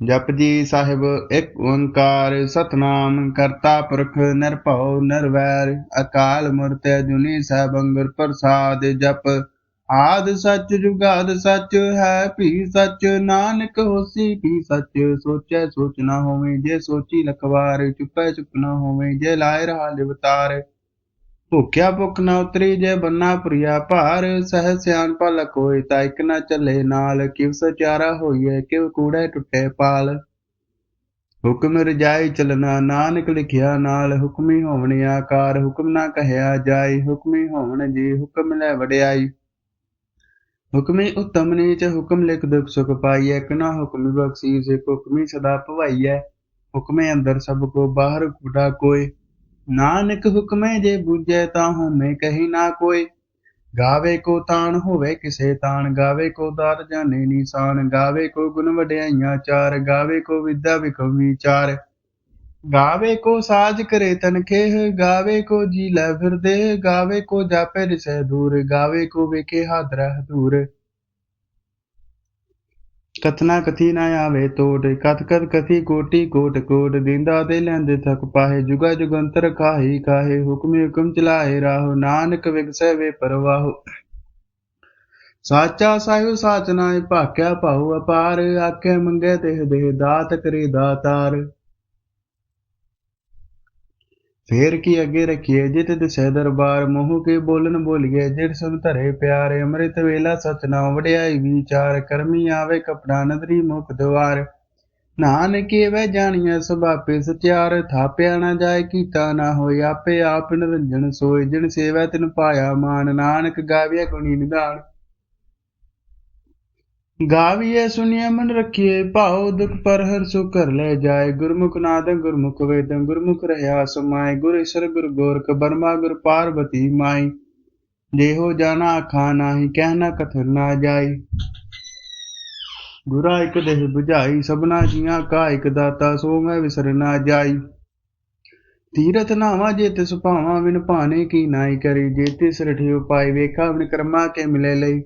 जपजी साहिब एक ओंकार सतनाम करता पुरख निरभउ निर्वैर अकाल मूर्त अजूनी सहबं गुर प्रसाद जप आद सच जुगाद सच है भी सच नानक होसी भी सच सोचै सोच न होवे जे सोची लखवार चुपै चुप न होवे जे लाए रहा लिवतार ਭੁਖਿਆ ਭੁਖ ਨਾ ਉਤਰੀ ਜੇ ਬੰਨਾ ਪੁਰੀਆ ਭਾਰ ਸਹਿ ਸਿਆਣਪਾ ਲਕੋਇ ਤਾ ਇਕ ਨਾ ਚੱਲੇ ਨਾਲ ਕਿਵ ਸਚਿਆਰਾ ਹੋਈਐ ਕਿਵ ਕੂੜੈ ਟੁੱਟੇ ਪਾਲ ਹੁਕਮ ਰਜਾਈ ਚਲਣਾ ਨਾਨਕ ਲਿਖਿਆ ਨਾਲ ਹੁਕਮੀ ਹੋਵਣ ਆਕਾਰ ਹੁਕਮ ਨਾ ਕਹਿਆ ਜਾਈ ਹੁਕਮੀ ਹੋਵਣ ਜੀ ਹੁਕਮ ਲੈ ਵਡਿਆਈ ਹੁਕਮੀ ਉਤਮ ਨੀਚ ਹੁਕਮ ਲਿਖ ਦੁਖ ਸੁਖ ਪਾਈਐ ਇੱਕ ਨਾ ਹੁਕਮੀ ਬਖਸ਼ੀਸ ਇੱਕ ਹੁਕਮੀ ਸਦਾ ਭਵਾਈਐ ਹੁਕਮੇ ਅੰਦਰ ਸਭ ਕੋ ਬਾਹਰ ਗੁਡਾ ਕੋਇ ਨਾਨਕ ਹੁਕਮੇ ਜੇ ਬੂਝੈ ਤਾਂ ਹੋਮੇ ਕਹੀ ਨਾ ਕੋਈ ਗਾਵੇ ਕੋ ਤਾਣ ਹੋਵੇ ਕਿਸੇ ਤਾਣ ਗਾਵੇ ਕੋ ਦਾਤ ਜਾਣੇ ਨਿਸ਼ਾਨ ਗਾਵੇ ਕੋ ਗੁਣ ਵਡਿਆਈਆਂ ਚਾਰ ਗਾਵੇ ਕੋ ਵਿਦਿਆ ਵਿਖਮ ਵਿਚਾਰ ਗਾਵੇ ਕੋ ਸਾਜ ਕਰੇ ਤਨਖੇਹ ਗਾਵੇ ਕੋ ਜੀ ਲੈ ਫਿਰਦੇ ਗਾਵੇ ਕੋ ਜਾਪੇ ਰਿਸੈ ਦੂਰ ਗਾਵੇ ਕੋ ਵੇਖੇ ਹਾਦਰਾ ਹਦੂਰ ਕਥਨਾ ਕਥੀ ਨਾ ਆਵੇ ਤੋਟ ਕਥ ਕਥ ਕਥੀ ਕੋਟੀ ਕੋਟ ਕੋਟ ਦਿੰਦਾ ਦੇ ਲੈਂਦੇ ਥਕ ਪਾਹੇ ਜੁਗਾ ਜੁਗੰਤਰ ਕਾਹੀ ਕਾਹੇ ਹੁਕਮੇ ਹੁਕਮ ਚਲਾਏ ਰਾਹੋ ਨਾਨਕ ਵਿਗਸੈ ਵੇ ਪਰਵਾਹੋ ਸਾਚਾ ਸਾਹਿਬ ਸਾਚ ਨਾਇ ਭਾਖਿਆ ਭਾਉ ਅਪਾਰ ਆਖੇ ਮੰਗੇ ਤਿਹ ਦੇਹ ਦਾਤ ਕਰੇ ਦਾਤਾਰ ਫੇਰ ਕੀ ਅੱਗੇ ਰਖੀਏ ਜਿਤ ਦਿਸੈ ਦਰਬਾਰ ਮੋਹ ਕੇ ਬੋਲਨ ਬੋਲੀਏ ਜਿਤ ਸਭ ਧਰੇ ਪਿਆਰੇ ਅੰਮ੍ਰਿਤ ਵੇਲਾ ਸਚ ਨਾਮ ਵਡਿਆਈ ਵਿਚਾਰ ਕਰਮੀ ਆਵੇ ਕਪੜਾ ਨਦਰੀ ਮੁਖ ਦੁਆਰ ਨਾਨਕੇ ਵੈ ਜਾਣੀਐ ਸਭ ਆਪੇ ਸਚਿਆਰ ਥਾਪਿਆ ਨਾ ਜਾਏ ਕੀਤਾ ਨਾ ਹੋਏ ਆਪੇ ਆਪ ਨਿਰੰਜਨ ਸੋਏ ਜਿਨ ਸੇਵੈ ਤਿਨ ਪਾਇਆ ਮਾਨ ਨਾਨਕ ਗਾਵੀਐ ਗੁਣੀ ਨਿਧਾਨ ਗਾਵੀਐ ਸੁਣੀਐ ਮਨ ਰਖੀਏ ਭਾਉ ਦੁਖ ਪਰ ਹਰ ਸੁ ਘਰ ਲੈ ਜਾਏ ਗੁਰਮੁਖ ਨਾਦ ਗੁਰਮੁਖ ਵੇਦ ਗੁਰਮੁਖ ਰਹਾ ਸਮਾਏ ਗੁਰ ਈਸਰ ਗੁਰ ਗੋਰਖ ਬਰਮਾ ਗੁਰ ਪਾਰਬਤੀ ਮਾਈ ਦੇਹੋ ਜਾਣਾ ਆਖਾ ਨਾਹੀ ਕਹਿਣਾ ਕਥਨ ਨਾ ਜਾਈ ਗੁਰਾ ਇਕ ਦੇਹ 부ਝਾਈ ਸਭਨਾ ਜੀਆਂ ਕਾ ਇਕ ਦਾਤਾ ਸੋ ਮੈਂ ਵਿਸਰ ਨਾ ਜਾਈ ਤੀਰਥ ਨਾਵਾ ਜੇ ਤਿਸ ਭਾਵਾਂ ਵਿਨ ਭਾਣੇ ਕੀ ਨਾਈ ਕਰੀ ਜੇ ਤਿਸ ਰਠਿਓ ਪਾਈ ਵੇਖਾ ਵਿਨ ਕਰਮਾ ਕੇ ਮਿਲੇ ਲਈ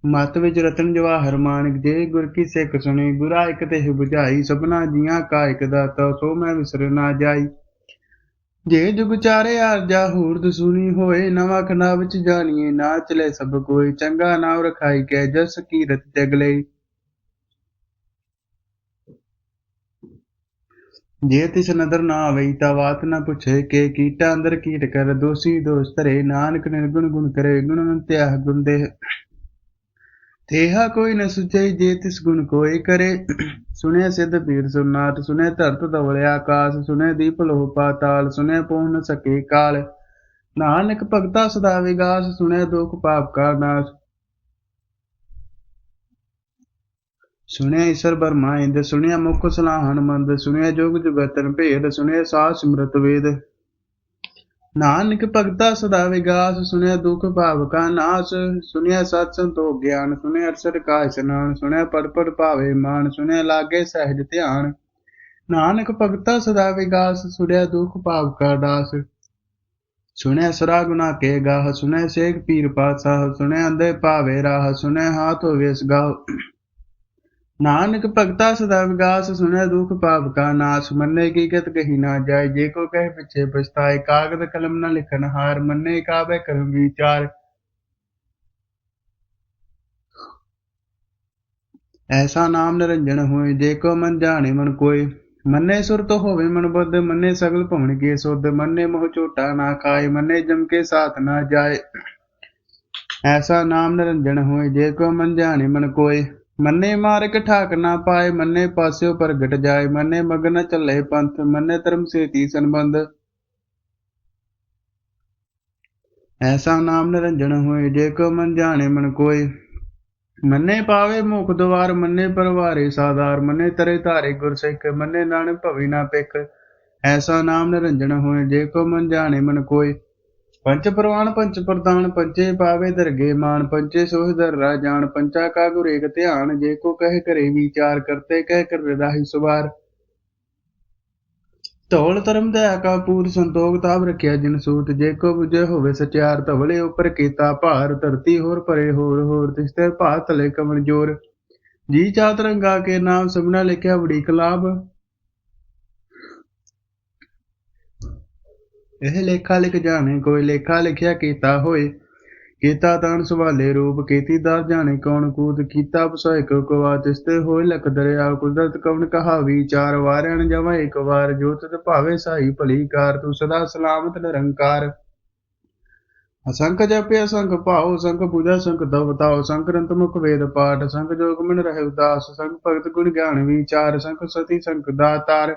ਮਤ ਵਿੱਚ ਰਤਨ ਜਵਾਹਰ ਮਾਨਿਕ ਜੇ ਗੁਰ ਕੀ ਸਿੱਖ ਸੁਣੀ ਗੁਰਾ ਇਕ ਤਿਹ 부ਝਾਈ ਸਭਨਾ ਜੀਆਂ ਕਾ ਇਕ ਦਾਤਾ ਸੋ ਮੈਂ ਵਿਸਰ ਨਾ ਜਾਈ ਜੇ ਜੁਗ ਚਾਰੇ ਆਰਜਾ ਹੂਰਦ ਸੁਣੀ ਹੋਏ ਨਵਾਂ ਖੰਡਾ ਵਿੱਚ ਜਾਣੀਏ ਨਾ ਚਲੇ ਸਭ ਕੋਈ ਚੰਗਾ ਨਾਮ ਰਖਾਈ ਕੈ ਜਸ ਕੀਰਤ ਜਗ ਲਈ ਜੇ ਤਿਸ ਨਦਰ ਨਾ ਆਵਈ ਤਾ ਬਾਤ ਨਾ ਪੁੱਛੇ ਕਿ ਕੀਟਾ ਅੰਦਰ ਕੀਟ ਕਰ ਦੋਸੀ ਦੋਸ਼ ਧਰੇ ਨਾਨਕ ਨਿਰਗੁਣ ਗੁਣ ਕਰੇ ਗੁਣ ਤਿਆਹ ਗੁਣ ਦੇ ਤੇਹਾ ਕੋਈ ਨ ਸੁਚੈ ਜੇ ਤਿਸ ਗੁਣ ਕੋਈ ਕਰੇ ਸੁਣਿਆ ਸਿੱਧ ਪੀਰ ਸੁਨਾਤ ਸੁਣਿਆ ਧਰਤ ਧਵਲ ਆਕਾਸ ਸੁਣਿਆ ਦੀਪ ਲੋਹ ਪਾਤਾਲ ਸੁਣਿਆ ਪਹੁ ਨ ਸਕੇ ਕਾਲ ਨਾਨਕ ਭਗਤਾ ਸਦਾ ਵਿਗਾਸ ਸੁਣਿਆ ਦੁਖ ਪਾਪ ਕਾ ਨਾਸ਼ ਸੁਣਿਆ ਈਸ਼ਰ ਬਰਮਾ ਇੰਦ ਸੁਣਿਆ ਮੁਖ ਸਲਾਹਨ ਮੰਦ ਸੁਣਿਆ ਜੋਗ ਜੁਗਤਨ ਭੇਦ ਸੁਣਿਆ ਸਾਧ ਸਿਮਰਤ ਵੇਦ ਨਾਨਕ ਭਗਤਾ ਸਦਾ ਵਿਗਾਸ ਸੁਣਿਆ ਦੁਖ ਭਾਵ ਕਾ ਨਾਸ ਸੁਣਿਆ ਸਤ ਸੰਤੋਖ ਗਿਆਨ ਸੁਣਿਆ ਅਰਸਦ ਕਾ ਇਸ਼ਨਾਨ ਸੁਣਿਆ ਪੜ ਪੜ ਭਾਵੇ ਮਾਨ ਸੁਣਿਆ ਲਾਗੇ ਸਹਿਜ ਧਿਆਨ ਨਾਨਕ ਭਗਤਾ ਸਦਾ ਵਿਗਾਸ ਸੁਣਿਆ ਦੁਖ ਭਾਵ ਕਾ ਨਾਸ ਸੁਣਿਆ ਸਰਾ ਗੁਨਾ ਕੇ ਗਾਹ ਸੁਣਿਆ ਸੇਖ ਪੀਰ ਪਾਤਸ਼ਾਹ ਸੁਣਿਆ ਅੰਧੇ ਭਾਵੇ ਰਾਹ ਸੁਣਿਆ ਹਾਥ ਹੋਵੇ ਸਗਾਹ ਨਾਨਕ ਭਗਤਾ ਸਦਾ ਵਿਗਾਸ ਸੁਣਿਆ ਦੁਖ ਪਾਪ ਕਾ ਨਾਸ ਮੰਨੇ ਕੀ ਕਿਤ ਕਹੀ ਨਾ ਜਾਏ ਜੇ ਕੋ ਕਹੇ ਪਿੱਛੇ ਪਛਤਾਏ ਕਾਗਦ ਕਲਮ ਨਾ ਲਿਖਨ ਹਾਰ ਮੰਨੇ ਕਾਬੇ ਕਰਮ ਵਿਚਾਰ ਐਸਾ ਨਾਮ ਨਿਰੰਜਨ ਹੋਏ ਜੇ ਕੋ ਮਨ ਜਾਣੇ ਮਨ ਕੋਈ ਮੰਨੇ ਸੁਰਤ ਹੋਵੇ ਮਨ ਬੁੱਧ ਮੰਨੇ ਸਗਲ ਭਵਨ ਕੇ ਸੁਧ ਮੰਨੇ ਮੋਹ ਝੋਟਾ ਨਾ ਖਾਏ ਮੰਨੇ ਜਮ ਕੇ ਸਾਥ ਨਾ ਜਾਏ ਐਸਾ ਨਾਮ ਨਿਰੰਜਨ ਹੋਏ ਜੇ ਕੋ ਮਨ ਜਾਣੇ ਮਨ ਕੋਈ ਮੰਨੇ ਮਾਰਗ ਠਾਕ ਨਾ ਪਾਏ ਮੰਨੇ ਪਾਸਿਓ ਪ੍ਰਗਟ ਜਾਏ ਮੰਨੇ ਮਗਨ ਚੱਲੇ ਪੰਥ ਮੰਨੇ ਧਰਮ ਸੇਤੀ ਸੰਬੰਧ ਐਸਾ ਨਾਮ ਨਿਰੰਜਨ ਹੋਏ ਜੇ ਕੋ ਮਨ ਜਾਣੇ ਮਨ ਕੋਈ ਮੰਨੇ ਪਾਵੇ ਮੁਖ ਦੁਆਰ ਮੰਨੇ ਪਰਵਾਰੇ ਸਾਧਾਰ ਮੰਨੇ ਤਰੇ ਧਾਰੇ ਗੁਰ ਸਿੱਖ ਮੰਨੇ ਨਾਨਕ ਭਵੀ ਨਾ ਪਿਖ ਐਸਾ ਨਾਮ ਨਿਰੰਜਨ ਹੋਏ ਜੇ ਕੋ ਮਨ ਜਾਣੇ ਮਨ ਕੋਈ पंच प्रवाण पंच प्रधान पंचे पावे दरगे मान पंचे सोह दर जान पंचा का गुर एक ध्यान जे को कह करे विचार करते कह कर राही सुबार ਧੌਲ ਧਰਮ ਦਇਆ ਕਾ ਪੂਰ ਸੰਤੋਖ ਤਾਪ ਰਖਿਆ ਜਿਨ ਸੂਤ ਜੇ ਕੋ ਬੁਝੇ ਹੋਵੇ ਸਚਿਆਰ ਧਵਲੇ ਉਪਰ ਕੀਤਾ ਭਾਰ ਧਰਤੀ ਹੋਰ ਪਰੇ ਹੋਰ ਤਿਸਤੇ ਭਾ ਤਲੇ ਕਮਨ ਜੋਰ ਜੀ ਚਾਤ ਰੰਗਾ ਕੇ ਨਾਮ ਸਭਨਾ ਲਿਖਿਆ ਬੜੀ ਕਲਾਬ ਇਹ ਲੇਖਾ ਲਿਖ ਜਾਣੇ ਕੋਈ ਲੇਖਾ ਲਿਖਿਆ ਕੀਤਾ ਹੋਏ ਕੀਤਾ ਤਾਨ ਸਵਾਲੇ ਰੂਪ ਕੀਤੀ ਦਰ ਜਾਣੇ ਕੌਣ ਕੂਤ ਕੀਤਾ ਪਸਾਇ ਕੋ ਤਿਸਤੇ ਹੋਏ ਲਖ ਦਰਿਆ ਕੁਦਰਤ ਕਵਨ ਕਹਾ ਵਿਚਾਰ ਵਾਰਿਆਣ ਜਵਾ ਇੱਕ ਵਾਰ ਜੋ ਤਿਤ ਭਾਵੇ ਸਾਈ ਭਲੀ ਕਾਰ ਤੂੰ ਸਦਾ ਸਲਾਮਤ ਨਿਰੰਕਾਰ ਅਸੰਖ ਜਪਿ ਅਸੰਖ ਭਾਉ ਸੰਖ ਪੂਜਾ ਸੰਖ ਦਵਤਾਉ ਸੰਖ ਗ੍ਰੰਥ ਮੁਖ ਵੇਦ ਪਾਠ ਸੰਖ ਜੋਗ ਮਨ ਰਹਿ ਉਦਾਸ ਸੰਖ ਭਗਤ ਗੁਣ ਗਿਆਨ ਵਿਚਾਰ ਸੰਖ ਸਤੀ ਸੰਖ ਦਾਤਾਰ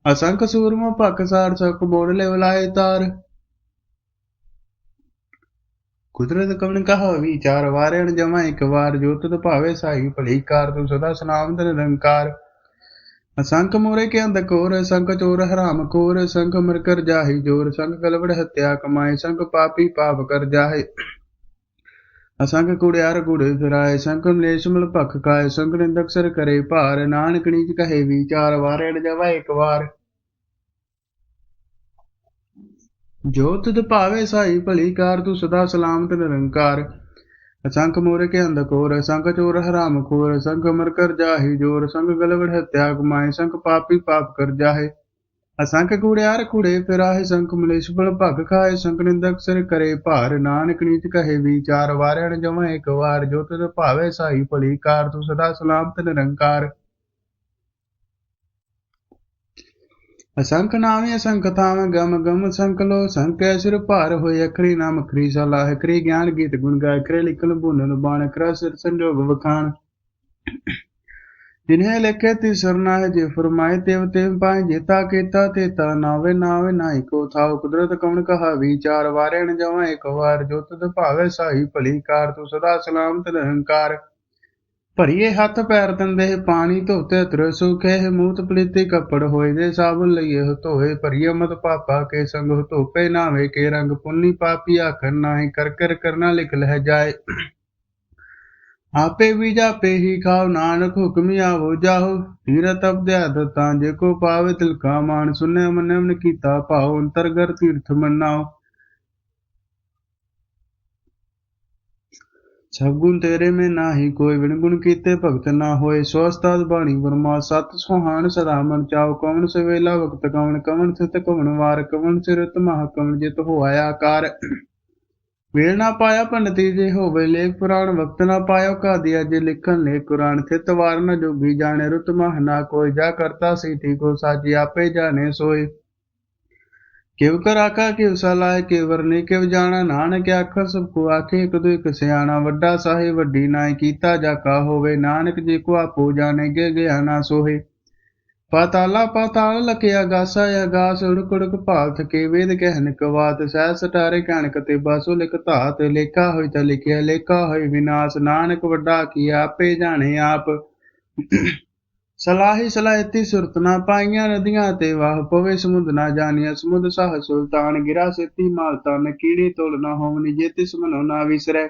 ਅਸੰਖ ਸੂਰਮ ਭਖ ਸਾਰ ਸੰਖ ਮੋੜ ਲੈ ਵਲਾਏ ਤਾਰ ਕੁਦਰਤ ਕਵਨ ਕਹਾ ਵਿਚਾਰ ਵਾਰਿਆਣ ਜਮਾ ਇੱਕ ਵਾਰ ਜੋ ਤੁਧ ਭਾਵੇ ਸਾਈ ਭਲੀ ਕਾਰ ਤੂੰ ਸਦਾ ਸਲਾਮਤ ਨਿਰੰਕਾਰ ਅਸੰਖ ਮੋਰੇ ਕੇ ਅੰਧ ਕੋਰ ਸੰਖ ਚੋਰ ਹਰਾਮ ਖੋਰ ਸੰਖ ਮਰ ਕਰ ਜਾਹੀ ਜੋਰ ਸੰਖ ਕਲਵੜ ਹੱਤਿਆ ਕਮਾਏ ਸੰਖ ਪਾਪੀ ਪਾਪ ਕਰ ਜਾਹੇ ਅਸੰਖ ਕੁੜਿਆਰ ਗੁੜੇ ਫਿਰਾਏ ਸੰਖ ਮਲੇਸ਼ ਮਲ ਭਖ ਖਾਏ ਸੰਖ ਨਿੰਦਕ ਸਰ ਕਰੇ ਭਾਰ ਨਾਨਕ ਨੀਚ ਕਹੇ ਵਿਚਾਰ ਵਾਰਿਆਣ ਜਵਾ ਇੱਕ ਵਾਰ ਜੋ ਤੁਧ ਭਾਵੇ ਸਾਈ ਭਲੀ ਕਾਰ ਤੂੰ ਸਦਾ ਸਲਾਮਤ ਨਿਰੰਕਾਰ ਅਸੰਖ ਮੋਰੇ ਕੇ ਅੰਧ ਕੋਰ ਸੰਖ ਚੋਰ ਹਰਾਮ ਖੋਰ ਸੰਖ ਮਰ ਕਰ ਜਾਹੀ ਜੋਰ ਸੰਖ ਗਲਵੜ ਹੱਤਿਆ ਕਮਾਏ ਸੰਖ ਪਾਪੀ ਪਾਪ ਕਰ ਜਾਹੇ ਅਸੰਖ ਕੂੜਿਆਰ ਕੂੜੇ ਫਿਰਾਹੇ ਸੰਖ ਮਲੇਸ਼ ਬਲ ਭਗ ਖਾਏ ਸੰਖ ਨਿੰਦਕ ਸਿਰ ਕਰੇ ਭਾਰ ਨਾਨਕ ਨੀਚ ਕਹੇ ਵਿਚਾਰ ਵਾਰਿਆਣ ਜਮਾ ਇੱਕ ਵਾਰ ਜੋ ਤੁਧ ਭਾਵੇ ਸਾਈ ਭਲੀ ਕਾਰ ਤੂੰ ਸਦਾ ਸਲਾਮਤ ਨਿਰੰਕਾਰ ਅਸੰਖ ਨਾਮੇ ਅਸੰਖ ਥਾਵ ਗਮ ਗਮ ਸੰਖ ਲੋ ਸੰਖੈ ਸਿਰ ਭਾਰ ਹੋਏ ਅਖਰੀ ਨਾਮ ਅਖਰੀ ਸਲਾਹ ਅਖਰੀ ਗਿਆਨ ਗੀਤ ਗੁਣ ਗਾਇ ਅਖਰੇ ਲਿਖਣ ਭੁੰਨਨ ਬਾਣ ਅਖਰਾ ਸਿਰ ਸੰਜੋਗ ਵਖਾਣ ਜਿਨ੍ਹੇ ਲਿਖੇ ਤੀ ਸਰਨਾ ਹੈ ਜੇ ਫਰਮਾਏ ਤਿਵ ਤਿਵ ਪਾਏ ਜੇਤਾ ਕੀਤਾ ਤੇਤਾ ਨਾਵੇ ਨਾਵੇ ਨਾਹੀ ਕੋ ਥਾਉ ਕੁਦਰਤ ਕਵਣ ਕਹਾ ਵਿਚਾਰ ਵਾਰਿਆਣ ਜਵਾ ਇੱਕ ਵਾਰ ਜੋ ਤੁਧ ਭਾਵੇ ਸਾਈ ਭਲੀ ਕਾਰ ਤੂੰ ਸਦਾ ਸਲਾਮਤ ਨਿਰੰਕਾਰ ਭਰੀਏ ਹੱਥ ਪੈਰ ਤੰਦੇ ਪਾਣੀ ਧੋਤੇ ਤਰ ਸੁਖੇ ਮੂਤ ਪਲੀਤੀ ਕੱਪੜ ਹੋਏ ਦੇ ਸਾਬੁਨ ਲਈਏ ਧੋਏ ਭਰੀਏ ਮਤ ਪਾਪਾ ਕੇ ਸੰਗ ਧੋਪੇ ਨਾਵੇ ਕੇ ਰੰਗ ਪੁੰਨੀ ਪਾਪੀ ਆਖਰ ਨਾਹੀ ਕਰ ਕਰ ਕਰਨਾ ਲਿਖ ਲਹਿ ਜਾਏ ਆਪੇ ਵੀ ਜਾਪੇ ਹੀ ਖਾਓ ਨਾਨਕ ਹੁਕਮੀ ਆਵੋ ਜਾਹੋ ਤੀਰਤ ਅਬਦਿਆ ਦਤਾਂ ਜੇ ਕੋ ਪਾਵੇ ਤਿਲਕਾ ਮਾਨ ਸੁਨੇ ਮਨੇ ਮਨ ਕੀਤਾ ਭਾਉ ਅੰਤਰਗਰ ਤੀਰਥ ਮੰਨਾਓ ਸਭ ਗੁਣ ਤੇਰੇ ਮੈਂ ਨਾਹੀ ਕੋਈ ਵਿਣ ਗੁਣ ਕੀਤੇ ਭਗਤ ਨਾ ਹੋਏ ਸਵਸਤਾਦ ਬਾਣੀ ਵਰਮਾ ਸਤ ਸੁਹਾਣ ਸਦਾ ਮਨ ਚਾਉ ਕਵਣ ਸਵੇਲਾ ਵਕਤ ਕਵਣ ਕਵਣ ਸਿਤ ਕਵਣ ਵਾਰ ਕਵਣ ਸਿਰਤ ਮਹਾ ਕਵਣ ਜਿਤ ਹੋਇਆ ਆਕਾਰ ਵੇਲ ਨਾ ਪਾਇਆ ਪੰਡਤੀ ਜੇ ਹੋਵੇ ਲੇਖ ਪੁਰਾਣ ਵਕਤ ਨਾ ਪਾਇਓ ਕਾਦੀਆ ਜੇ ਲਿਖਣ ਲੈ ਕੁਰਾਨ ਥਿਤ ਵਾਰ ਨ ਜੋਗੀ ਜਾਣੇ ਰੁਤ ਮਹ ਨਾ ਕੋਈ ਜਾ ਕਰਤਾ ਸੀਠੀ ਕੋ ਸਾਜੀ ਆਪੇ ਜਾਣੇ ਸੋਏ ਕਿਵ ਕਰ ਆਖਾ ਕਿਵ ਸਲਾਹ ਕਿਵ ਵਰਨੇ ਕਿਵ ਜਾਣਾ ਨਾਨਕ ਆਖਰ ਸਭ ਕੋ ਆਖੇ ਇੱਕ ਦੋ ਇੱਕ ਸਿਆਣਾ ਵੱਡਾ ਸਾਹੇ ਵੱਡੀ ਨਾਇ ਕੀਤਾ ਜਾਕਾ ਹੋਵੇ ਨਾਨਕ ਜੇ ਕੋ ਆਪੋ ਜਾਣੇ ਗੇ ਗਿਆ ਨਾ ਸੋਹੇ ਪਾਤਾਲਾ ਪਾਤਾਲ ਲਖਿਆ ਗਾਸਾ ਆਗਾਸ ਉੜਕ ਉੜਕ ਭਾਲ ਥਕੇ ਵੇਦ ਕਹਿਨ ਕਵਾਤ ਸਹਿ ਸਟਾਰੇ ਕਣਕ ਤੇ ਬਾਸੋ ਲਿਖ ਧਾਤ ਲੇਖਾ ਹੋਈ ਤਾਂ ਲਿਖਿਆ ਲੇਖਾ ਹੋਈ ਵਿਨਾਸ਼ ਨਾਨਕ ਵੱਡਾ ਕੀ ਆਪੇ ਜਾਣੇ ਆਪ ਸਲਾਹੀ ਸਲਾਹਤੀ ਸੁਰਤ ਨਾ ਪਾਈਆਂ ਨਦੀਆਂ ਤੇ ਵਾਹ ਪਵੇ ਸਮੁੰਦ ਨਾ ਜਾਣੀਆਂ ਸਮੁੰਦ ਸਾਹ ਸੁਲਤਾਨ ਗਿਰਾ ਸੇਤੀ ਮਾਲਤਾ ਨ ਕੀੜੀ ਤੋਲ ਨਾ ਹੋਵਨੀ ਜੇ ਤਿਸ ਮਨੋ ਨਾ ਵਿਸਰੈ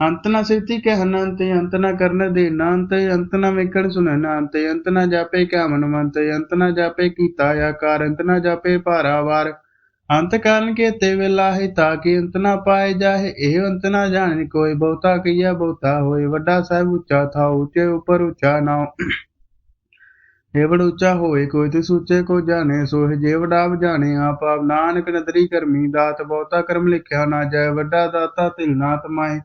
ਅੰਤ ਨਾ ਸਿਰਤੀ ਕਹਿਨ ਅੰਤੇ ਅੰਤ ਨਾ ਕਰਨ ਦੇ ਨਾ ਅੰਤੇ ਅੰਤ ਨਾ ਵੇਖਣ ਸੁਣਨ ਅੰਤੇ ਅੰਤ ਨਾ ਜਾਪੇ ਕਿਆ ਮਨ ਮੰਤੇ ਅੰਤ ਨਾ ਜਾਪੇ ਕੀਤਾ ਆਕਾਰ ਅੰਤ ਨਾ ਜਾਪੇ ਭਾਰਾਵਾਰ ਅੰਤ ਕਾਰਨ ਕੀਤੇ ਵੇਲਾ ਹੈ ਤਾਂ ਕਿ ਅੰਤ ਨਾ ਪਾਏ ਜਾਏ ਇਹ ਅੰਤ ਨਾ ਜਾਣੇ ਕੋਈ ਬਹੁਤਾ ਕੀਆ ਬਹੁਤਾ ਹੋਏ ਵੱਡਾ ਸਾਹਿਬ ਉੱਚਾ ਥਾ ਉੱਚੇ ਉੱਪਰ ਉੱਚਾ ਨਾ ਇਹ ਬੜ ਉੱਚਾ ਹੋਏ ਕੋਈ ਤੇ ਸੂਚੇ ਕੋ ਜਾਣੇ ਸੋਹ ਜੇ ਵਡਾਵ ਜਾਣੇ ਆਪ ਆਪ ਨਾਨਕ ਨਦਰੀ ਕਰਮੀ ਦਾਤ ਬਹੁਤਾ ਕਰਮ ਲਿਖਿਆ ਨਾ ਜਾਏ ਵੱਡਾ ਦਾਤਾ ਤਿਲ ਨਾ ਤਮਾਏ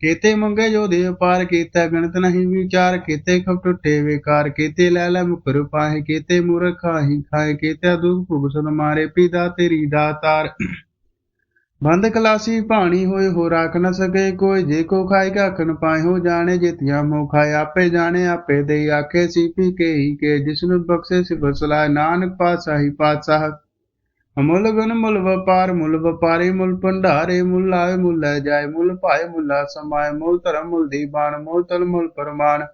ਕੀਤੇ ਮੰਗੇ ਜੋ ਦੇ ਪਾਰ ਕੀਤਾ ਗਣਤ ਨਹੀਂ ਵਿਚਾਰ ਕੀਤੇ ਖਪ ਟੁੱਟੇ ਵੇਕਾਰ ਕੀਤੇ ਲੈ ਲੈ ਮੁਕਰ ਪਾਹੇ ਕੀਤੇ ਮੂਰਖ ਖਾਹੀ ਖਾਏ ਕੀਤੇ ਦੁਖ ਭੁਗਸਨ ਮਾਰੇ ਪੀਦਾ ਤੇਰੀ ਦਾਤਾਰ ਬੰਦ ਕਲਾਸੀ ਭਾਣੀ ਹੋਏ ਹੋ ਰਾਖ ਨ ਸਕੇ ਕੋਈ ਜੇ ਕੋ ਖਾਏ ਕਾਖਨ ਪਾਏ ਹੋ ਜਾਣੇ ਜਿਤਿਆ ਮੋ ਖਾਏ ਆਪੇ ਜਾਣੇ ਆਪੇ ਦੇ ਆਖੇ ਸੀਪੀ ਕੇ ਹੀ ਕੇ ਜਿਸਨੂੰ ਬਖਸ਼ੇ ਸਿਫਤ ਸਲਾਹ ਨਾਨਕ ਪਾਤਸ਼ਾਹੀ ਪਾਤਸ਼ਾਹ ਮੁੱਲ ਗੁਣ ਮੁੱਲ ਵਪਾਰ ਮੁੱਲ ਵਪਾਰੀ ਮੁੱਲ ਭੰਡਾਰੇ ਮੁੱਲ ਆਵੇ ਮੁੱਲ ਲੈ ਜਾਏ ਮੁੱਲ ਭਾਏ ਮੁੱਲਾ ਸਮਾਏ ਮੁੱਲ ਧਰਮ ਮੁੱਲ ਦੀਵਾਨ ਮੁੱਲ ਤਲ ਮੁੱਲ ਪਰਮਾਨ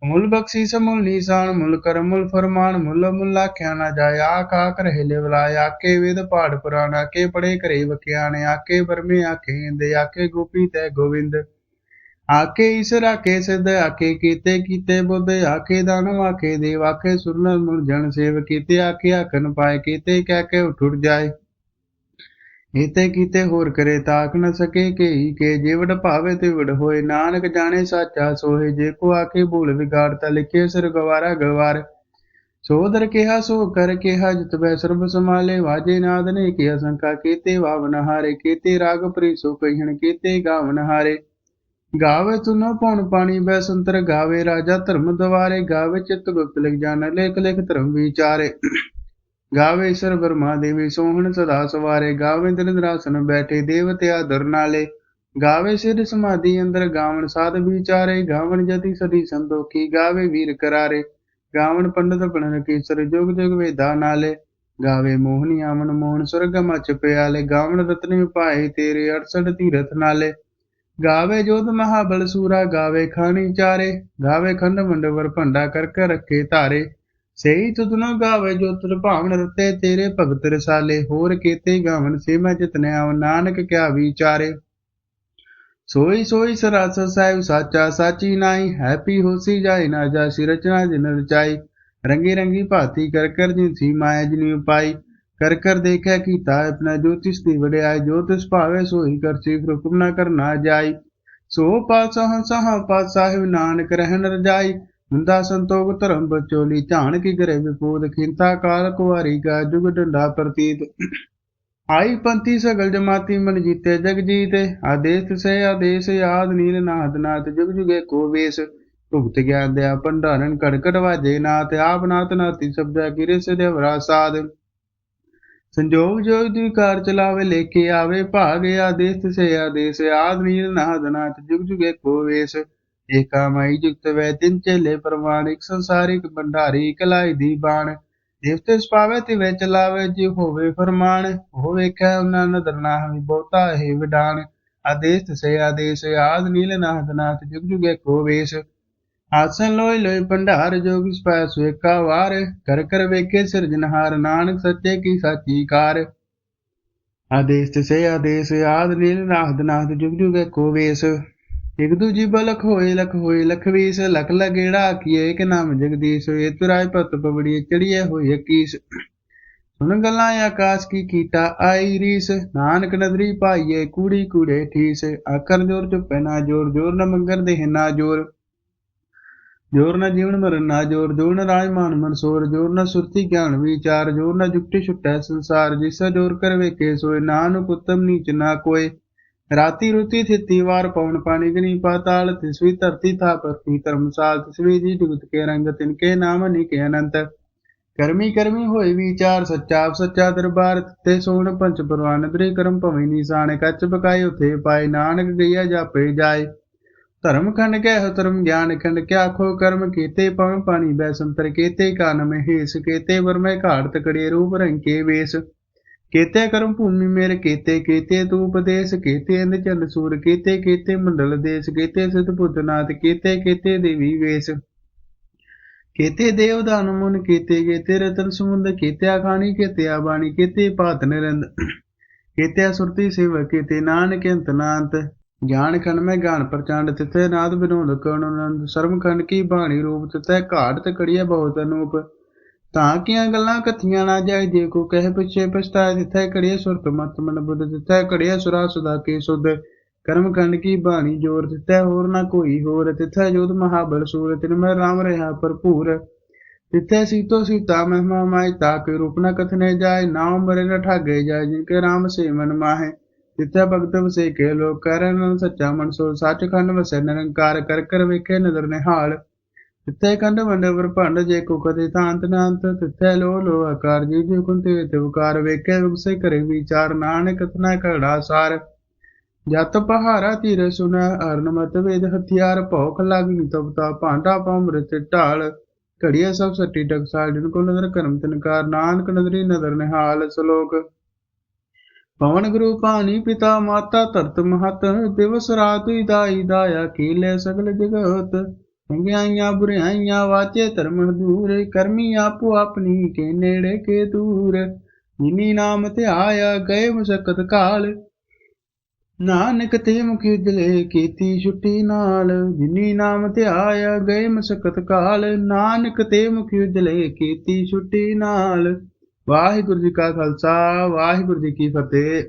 ਮੁੱਲ ਬਖਸ਼ੀਸ ਮੁੱਲ ਨੀਸਾਨ ਮੁੱਲ ਕਰਮ ਮੁੱਲ ਫਰਮਾਨ ਮੁੱਲ ਮੁੱਲ ਆਖਿਆ ਨਾ ਜਾਏ ਆਖ ਰਹੇ ਲੈ ਬੁਲਾਏ ਆਕੇ ਵੇਦ ਪਾਠ ਪੁਰਾਣ ਆਕੇ ਪੜੇ ਘਰੇ ਵਖਿਆਣੇ ਆਕੇ ਬਰਮੇ ਆਖੇ ਇੰਦੇ ਆਕੇ ਗੋਪੀ ਤੈ ਗੋਵਿੰਦ आके ईसर आके सिद्ध आके कीते कीते बुद्ध आके दानव आके देव आके सुर नर मुनि जन सेव कीते आके आखन पाए कीते कह के उठ जाए ਏਤੇ ਕੀਤੇ ਹੋਰ ਕਰੇ ਤਾਕ ਨ ਸਕੇ ਕੇਈ ਕੇ ਜਿਵੜ ਭਾਵੇ ਤਿਵੜ ਹੋਏ ਨਾਨਕ ਜਾਣੇ ਸਾਚਾ ਸੋਏ ਜੇ ਕੋ ਆਕੇ ਭੂਲ ਵਿਗਾੜ ਤਾ ਲਿਖੇ ਸਿਰ ਗਵਾਰਾ ਗਵਾਰ ਸੋਦਰ ਕਿਹਾ ਸੋ ਕਰ ਕਿਹਾ ਜਿਤ ਬੈ ਸਰਬ ਸਮਾਲੇ ਵਾਜੇ ਨਾਦ ਨੇ ਕਿਹਾ ਸੰਕਾ ਕੀਤੇ ਵਾਵਨ ਹਾਰੇ ਕੀਤੇ ਰਾਗ ਪ੍ਰੀ ਸੋ ਕਹਿਣ ਕੀਤੇ ਗਾਵਨ ਹਾਰੇ ਗਾਵੇ ਤੁਨੋ ਪਉਣ ਪਾਣੀ ਬੈ ਸੰਤਰ ਗਾਵੇ ਰਾਜਾ ਧਰਮ ਦਵਾਰੇ ਗਾਵੇ ਚਿਤ ਗੁਪਤ ਲਿਖ ਜਾਣ ਲੇਖ ਲਿਖ ਧਰਮ ਵਿਚਾਰੇ गावे ईश्वर ब्रह्मा देवी सोहन सदा सवारे गावे दरिद्रासन बैठे देवते आदर नाले गावे सिर समाधि अंदर गावन साध विचारे गावन जति सदी संतोखी गावे वीर करारे गावन पंडित प्रणन केसर जोग जोग वेदा नाले गावे मोहनी आमन मोहन स्वर्ग मच प्याले गावन रत्न पाए तेरे 68 तीरथ नाले गावे जोध महाबल सूरा गावे खानी चारे गावे खंड मंडवर भंडा करके रखे तारे ਸਹੀ ਤੁਧਨੋ ਗਾਵੇ ਜੋ ਤੁਰ ਭਾਵਨ ਰਤੇ ਤੇਰੇ ਭਗਤ ਰਸਾਲੇ ਹੋਰ ਕੀਤੇ ਗਾਵਨ ਸੇ ਮੈਂ ਜਿਤਨੇ ਆਵ ਨਾਨਕ ਕਿਆ ਵਿਚਾਰੇ ਸੋਈ ਸੋਈ ਸਰਾਸ ਸਾਹਿਬ ਸਾਚਾ ਸਾਚੀ ਨਾਈ ਹੈਪੀ ਹੋਸੀ ਜਾਏ ਨਾ ਜਾ ਸੀ ਰਚਨਾ ਜਿਨ ਰਚਾਈ ਰੰਗੀ ਰੰਗੀ ਭਾਤੀ ਕਰ ਕਰ ਜਿਨ ਸੀ ਮਾਇਆ ਜਿਨੀ ਉਪਾਈ ਕਰ ਕਰ ਦੇਖਿਆ ਕੀਤਾ ਆਪਣਾ ਜੋਤਿਸ਼ ਦੀ ਵਡਿਆਈ ਜੋ ਤਿਸ ਭਾਵੇ ਸੋਈ ਕਰ ਸੀ ਹੁਕਮ ਨਾ ਕਰਨਾ ਜਾਈ ਸੋ ਪਾਤਸ਼ਾਹ ਸਹਾ ਪਾਤ ਸਾਹਿਬ ਨਾਨਕ ਰਹਿਣ ਰਜਾਈ ਹੁੰਦਾ ਸੰਤੋਖ ਧਰਮ ਬਚੋਲੀ ਝਾਣ ਕੀ ਗਰੇ ਵਿਪੂਤ ਖਿੰਤਾ ਕਾਲ ਕੁਵਾਰੀ ਕਾ ਜੁਗ ਡੰਡਾ ਪ੍ਰਤੀਤ ਆਈ ਪੰਥੀ ਸਗਲ ਜਮਾਤੀ ਮਨ ਜੀਤੇ ਜਗ ਜੀਤੇ ਆਦੇਸ਼ ਸੇ ਆਦੇਸ਼ ਆਦ ਨੀਲ ਨਾਦ ਨਾਥ ਜੁਗ ਜੁਗੇ ਕੋ ਵੇਸ ਭੁਗਤ ਗਿਆਨ ਦਿਆ ਭੰਡਾਰਨ ਕੜਕੜ ਵਾਜੇ ਨਾਥ ਆਪ ਨਾਥ ਨਾਤੀ ਸਬਦਾ ਗਿਰੇ ਸੇ ਦੇਵਰਾ ਸਾਧ ਸੰਜੋਗ ਜੋਗ ਦੀ ਕਾਰ ਚਲਾਵੇ ਲੇਕੇ ਆਵੇ ਭਾਗ ਆਦੇਸ਼ ਸੇ ਆਦੇਸ਼ ਆਦ ਨੀਲ ਨਾਦ ਨਾਥ ਜੁਗ ਜੁਗੇ ਕੋ ਵੇਸ ਏਕਾ ਮਾਈ ਜੁਗਤ ਵੈ ਤਿੰਨ ਚੇਲੇ ਪ੍ਰਮਾਣਿਕ ਸੰਸਾਰਿਕ ਭੰਡਾਰੀ ਕਲਾਈ ਦੀ ਬਾਣ ਜਿਵ ਤਿਸ ਪਾਵੇ ਤਿਵੇਂ ਚਲਾਵੇ ਜਿ ਹੋਵੇ ਫਰਮਾਨ ਹੋ ਵੇਖੈ ਉਹਨਾਂ ਨਦਰ ਨਾ ਹਮੀ ਬਹੁਤਾ ਹੈ ਵਿਡਾਨ ਆਦੇਸ਼ ਸੇ ਆਦੇਸ਼ ਆਦ ਨੀਲ ਨਾਦ ਨਾਥ ਜੁਗ ਜੁਗੇ ਕੋ ਵੇਸ ਆਸਨ ਲੋਇ ਲੋਇ ਭੰਡਾਰ ਜੋਗ ਸਪੈ ਸੁਏਕਾ ਵਾਰ ਕਰ ਕਰ ਵੇਖੇ ਸਿਰਜਨਹਾਰ ਨਾਨਕ ਸੱਚੇ ਕੀ ਸਾਚੀ ਕਾਰ ਆਦੇਸ਼ ਸੇ ਆਦੇਸ਼ ਆਦ ਨੀਲ ਨਾਦ ਨਾਥ ਜੁਗ ਜੁਗੇ ਕੋ ਵੇਸ एक दूजी बलख होए लख बीस लख लगेड़ा आखिए एक नाम जगदीश ये तुराय पत पबड़ी चढ़िए होए 21 सुन गल्लां आकाश की कीटा आई रीस नानक नदरी पाइए कूड़ी कूड़े ठीस आखर जोर चुपे ना जोर जोर न मंगर देह ना जोर जोर न जीवन मरण ना जोर जोर न राजमान मनसोर जोर न सुरती ज्ञान विचार जोर न जुक्ति छुट्टै संसार जिसा जोर कर वेखे सोए नानक उत्तम नीच ना कोय राती रुती थिति वार पवन पानी गनी पाताल तिसवी धरती था पृथ्वी धर्मसाल तिसवी जी जुगत के रंग तिनके नाम निके अनंत करमी करमी होए विचार सच्चा सच्चा दरबार ते सोन पंच परवान दरे करम भवे निशान कच बकाए उथे पाए नानक गैया जापे जाए धर्म खंड कह धर्म ज्ञान खंड क्या खो कर्म केते पवन पानी बैसंतर केते कान में हेस केते वर में घाट तकड़े रूप रंग के वेश केते कर्म भूमि मेरे केते केते तू उपदेश केते अंध चंद सूर केते केते मंडल देश केते सिद्ध बुद्धनाथ केते केते देवी वेश केते देव दान मुन केते केते रतन समुंद केते आखानी केते आबाणी केते पात निरंद केते सुरती सेव केते नानक अंत नांत ज्ञान खंड में ज्ञान प्रचंड तिथे नाद विनोद करुणानंद शर्म खंड की बाणी रूप तिथे घाट तकड़िया बहुत अनूप ਤਾਂ ਕੀਆਂ ਗੱਲਾਂ ਕਥੀਆਂ ਨਾ ਜਾਏ ਜੇ ਕੋ ਕਹੇ ਪਿਛੇ ਪਛਤਾਏ ਤਿੱਥੈ ਕੜਿਆ ਸੁਰਤ ਮਤ ਮਨ ਬੁੱਧ ਤਿੱਥੈ ਕੜਿਆ ਸੁਰਾ ਸੁਦਾ ਕੇ ਸੁਧ ਕਰਮ ਖੰਡ ਕੀ ਬਾਣੀ ਜੋਰ ਤਿੱਥੈ ਹੋਰ ਨਾ ਕੋਈ ਹੋਰ ਤਿੱਥੈ ਜੋਧ ਮਹਾਬਲ ਸੂਰ ਤਿਨ ਮੈਂ ਰਾਮ ਰਹਾ ਭਰਪੂਰ ਤਿੱਥੈ ਸੀਤੋ ਸੀਤਾ ਮਹਿਮਾ ਮਾਇ ਤਾਕੇ ਰੂਪ ਨ ਕਥਨੇ ਜਾਏ ਨਾਮ ਮਰੇ ਨ ਠਾਗੇ ਜਾਏ ਜਿਨ ਕੇ ਰਾਮ ਸੇ ਮਨ ਮਾਹੇ ਤਿੱਥੈ ਭਗਤ ਵਸੇ ਕੇ ਲੋਕ ਕਰਨ ਸੱਚਾ ਮਨ ਸੋ ਸੱਚ ਖੰਡ ਵਸੈ ਨਿਰੰਕਾਰ ਕਰ ਕਰ ਵੇਖੇ ਨਦਰ ਨਿਹਾਲ ਤਿੱਥੈ ਖੰਡ ਵੰਡ ਵਰਭੰਡ ਜੇ ਕੋ ਕਦੇ ਤਾਂਤ ਨਾਂਤ ਤਿੱਥੈ ਲੋ ਲੋ ਆਕਾਰ ਜੀ ਜੀ ਕੁੰਤੇ ਤਿਵਕਾਰ ਵੇਖੇ ਉਸੇ ਕਰੇ ਵਿਚਾਰ ਨਾਨਕ ਤਨਾ ਘੜਾ ਸਾਰ ਜਤ ਪਹਾਰਾ ਧੀਰ ਸੁਨ ਅਰਨਮਤ ਵੇਦ ਹਥਿਆਰ ਭੌਖ ਲਾਗੀ ਤਬਤਾ ਭਾਂਡਾ ਪੰਮ੍ਰਿਤ ਢਾਲ ਘੜੀਆ ਸਭ ਸੱਟੀ ਟਕਸਾਲ ਜਿਨ ਕੋ ਨਦਰ ਕਰਮ ਤਨਕਾਰ ਨਾਨਕ ਨਦਰੀ ਨਦਰ ਨਿਹਾਲ ਸ਼ਲੋਕ ਪਵਨ ਗੁਰੂ ਪਾਣੀ ਪਿਤਾ ਮਾਤਾ ਧਰਤ ਮਹਤ ਦਿਵਸ ਰਾਤ ਦਾਈ ਦਾਇਆ ਕੀਲੇ ਸਗਲ ਜਗਤ ਚੰਗਿਆਈਆਂ ਬੁਰਾਈਆਂ ਵਾਚੇ ਧਰਮ ਦੂਰ ਕਰਮੀ ਆਪੋ ਆਪਣੀ ਕੇ ਨੇੜੇ ਕੇ ਦੂਰ ਜਿਨੀ ਨਾਮ ਧਿਆਇਆ ਗਏ ਮੁਸਕਤ ਕਾਲ ਨਾਨਕ ਤੇ ਮੁਖ ਉਜਲੇ ਕੀਤੀ ਛੁੱਟੀ ਨਾਲ, ਜਿਨੀ ਨਾਮ ਧਿਆਇਆ ਗਏ ਮਸਕਤ ਕਾਲ। ਨਾਨਕ ਤੇ ਮੁਖ ਉਜਲੇ ਕੀਤੀ ਛੁੱਟੀ ਨਾਲ। ਵਾਹਿਗੁਰੂ ਜੀ ਕਾ ਖਾਲਸਾ, ਵਾਹਿਗੁਰੂ ਜੀ ਕੀ ਫਤਿਹ।